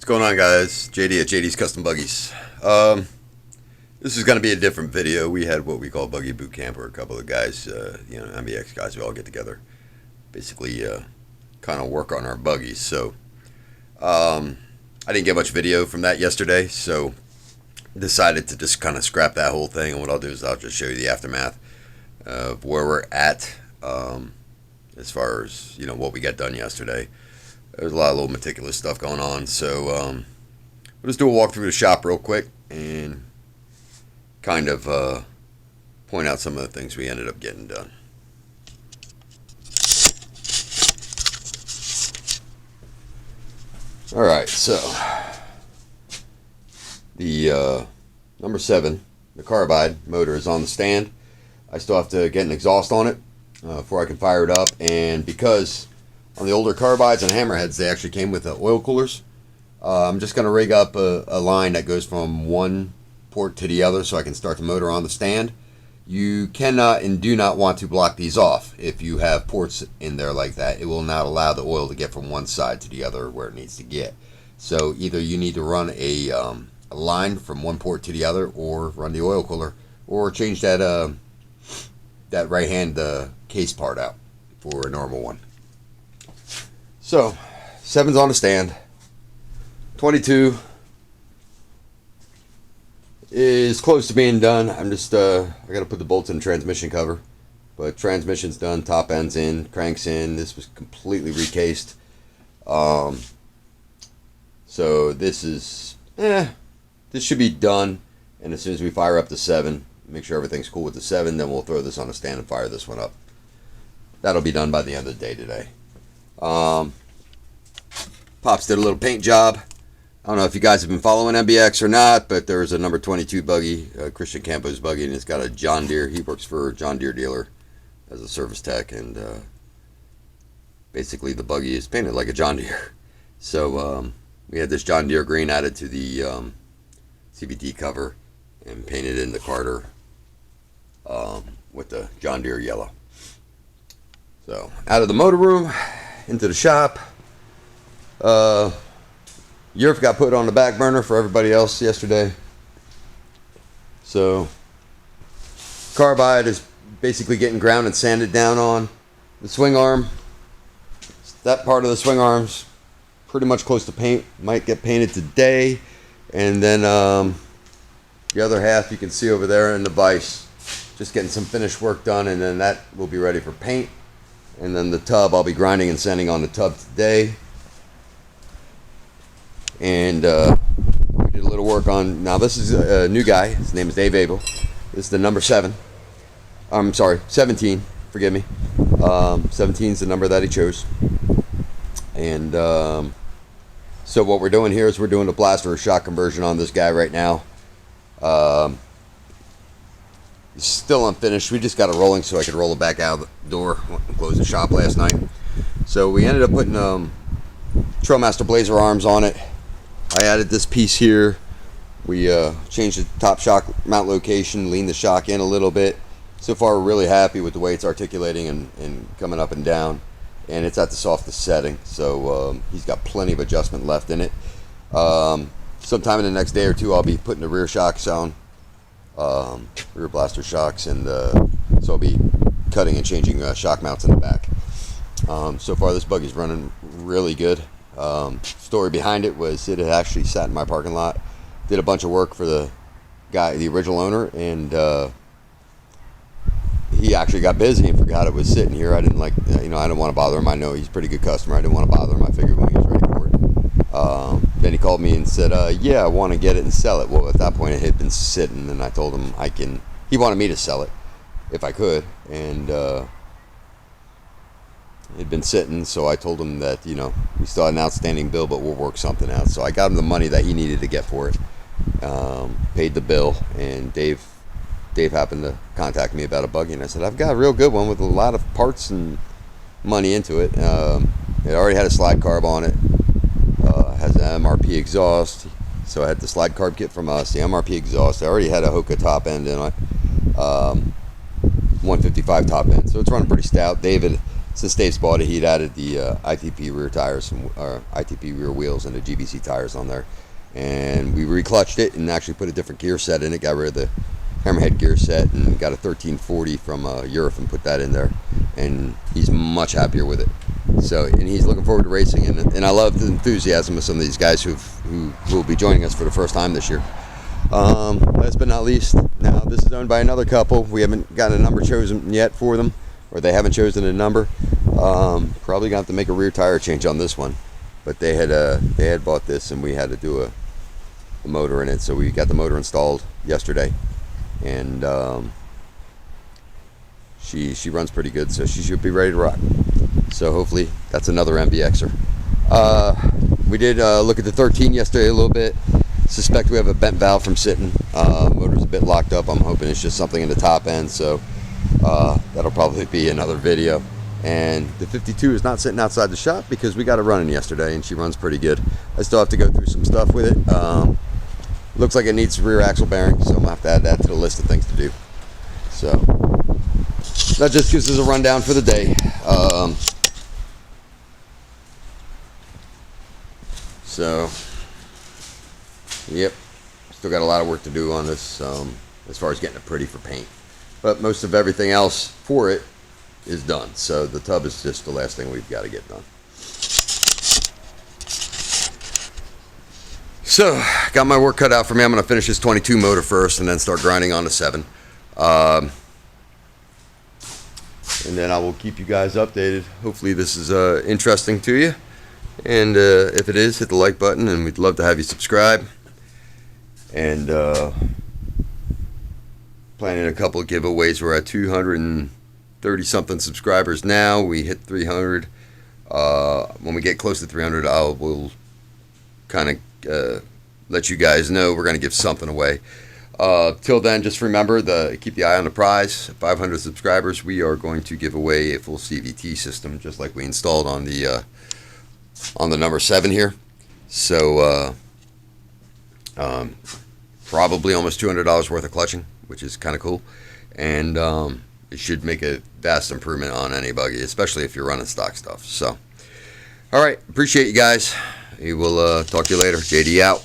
going on, guys? JD at JD's Custom Buggies. This is going to be a different video. We had what we call Buggy Boot Camp, where a couple of guys, MBX guys, we all get together, basically kind of work on our buggies. So I didn't get much video from that yesterday, so decided to just kind of scrap that whole thing. And what I'll do is I'll just show you the aftermath of where we're at as far as what we got done yesterday. There's a lot of little meticulous stuff going on, so we'll just do a walk through the shop real quick and kind of point out some of the things we ended up getting done. Alright, so the number 7, the carbide motor, is on the stand. I still have to get an exhaust on it before I can fire it up, and because on the older carbides and hammerheads they actually came with oil coolers, I'm just going to rig up a line that goes from one port to the other so I can start the motor on the stand. You cannot and do not want to block these off. If you have ports in there like that, it will not allow the oil to get from one side to the other where it needs to get. So either you need to run a line from one port to the other, or run the oil cooler, or change that that right hand case part out for a normal one. So 7's on the stand. 22 is close to being done. I'm just I gotta put the bolts in the transmission cover, but transmission's done, top end's in, crank's in. This was completely recased. So this is this should be done, and as soon as we fire up the 7, make sure everything's cool with the 7, then we'll throw this on a stand and fire this one up. That'll be done by the end of the day today. Pops did a little paint job. I don't know if you guys have been following MBX or not, but there's a number 22 buggy, Christian Campo's buggy, and it's got a John Deere. He works for a John Deere dealer as a service tech, and basically the buggy is painted like a John Deere. So we had this John Deere green added to the CVT cover and painted in the Carter with the John Deere yellow. So out of the motor room into the shop. Europe got put on the back burner for everybody else yesterday. So carbide is basically getting ground and sanded down on. The swing arm, that part of the swing arm's pretty much close to paint. Might get painted today. And then the other half you can see over there in the vise, just getting some finish work done, and then that will be ready for paint. And then the tub, I'll be grinding and sanding on the tub today. And we did a little work on, now this is a new guy, his name is Dave Abel. This is the number 7. I'm sorry, 17, forgive me. 17 is the number that he chose. And so what we're doing here is we're doing a blaster shock conversion on this guy right now. It's still unfinished. We just got it rolling so I could roll it back out of the door and close the shop last night. So we ended up putting Trailmaster Blazer arms on it. I added this piece here. We changed the top shock mount location, leaned the shock in a little bit. So far we're really happy with the way it's articulating and coming up and down. And it's at the softest setting, so he's got plenty of adjustment left in it. Sometime in the next day or two I'll be putting the rear shocks on, rear blaster shocks, and so I'll be cutting and changing shock mounts in the back. So far this buggy's running really good. Story behind it was it had actually sat in my parking lot, did a bunch of work for the guy, the original owner, and he actually got busy and forgot it was sitting here. I didn't I didn't want to bother him. I know he's a pretty good customer. I didn't want to bother him. I figured when he was ready for it. Then he called me and said, yeah, I want to get it and sell it. Well, at that point it had been sitting, and I told him he wanted me to sell it if I could, and it had been sitting, so I told him that, we still had an outstanding bill, but we'll work something out. So I got him the money that he needed to get for it, paid the bill, and Dave happened to contact me about a buggy, and I said, I've got a real good one with a lot of parts and money into it. It already had a slide carb on it, has an MRP exhaust, so I had the slide carb kit from us, the MRP exhaust. I already had a Hoka top end in it, 155 top end, so it's running pretty stout. David since Dave's bought it, he'd added the ITP rear tires, or ITP rear wheels, and the GBC tires on there. And we reclutched it and actually put a different gear set in it. Got rid of the Hammerhead gear set and got a 1340 from Europe and put that in there. And he's much happier with it. So, and he's looking forward to racing. And I love the enthusiasm of some of these guys who will be joining us for the first time this year. Last but not least, now this is owned by another couple. We haven't gotten a number chosen yet for them, or they haven't chosen a number. Probably going to have to make a rear tire change on this one. But they had bought this, and we had to do a motor in it, so we got the motor installed yesterday, and she runs pretty good, so she should be ready to rock. So hopefully that's another MBX'er. We did look at the 13 yesterday a little bit. Suspect we have a bent valve from sitting. Motor's a bit locked up. I'm hoping it's just something in the top end, so that'll probably be another video. And the 52 is not sitting outside the shop because we got it running yesterday, and she runs pretty good. I still have to go through some stuff with it. Looks like it needs rear axle bearing, so I'm gonna have to add that to the list of things to do. So that just gives us a rundown for the day. So yep, still got a lot of work to do on this as far as getting it pretty for paint, but most of everything else for it is done. So the tub is just the last thing we've got to get done. So got my work cut out for me. I'm going to finish this 22 motor first and then start grinding on the 7. And then I will keep you guys updated. Hopefully this is interesting to you. And if it is, hit the like button, and we'd love to have you subscribe. And planning a couple of giveaways. We're at 230 something subscribers now. We hit 300. When we get close to 300, we'll kind of let you guys know we're going to give something away. Till then, just remember keep the eye on the prize. At 500 subscribers, we are going to give away a full CVT system, just like we installed on the number 7 here. So probably almost $200 worth of clutching, which is kind of cool, and it should make a vast improvement on any buggy, especially if you're running stock stuff. So, all right, appreciate you guys. We will talk to you later. JD out.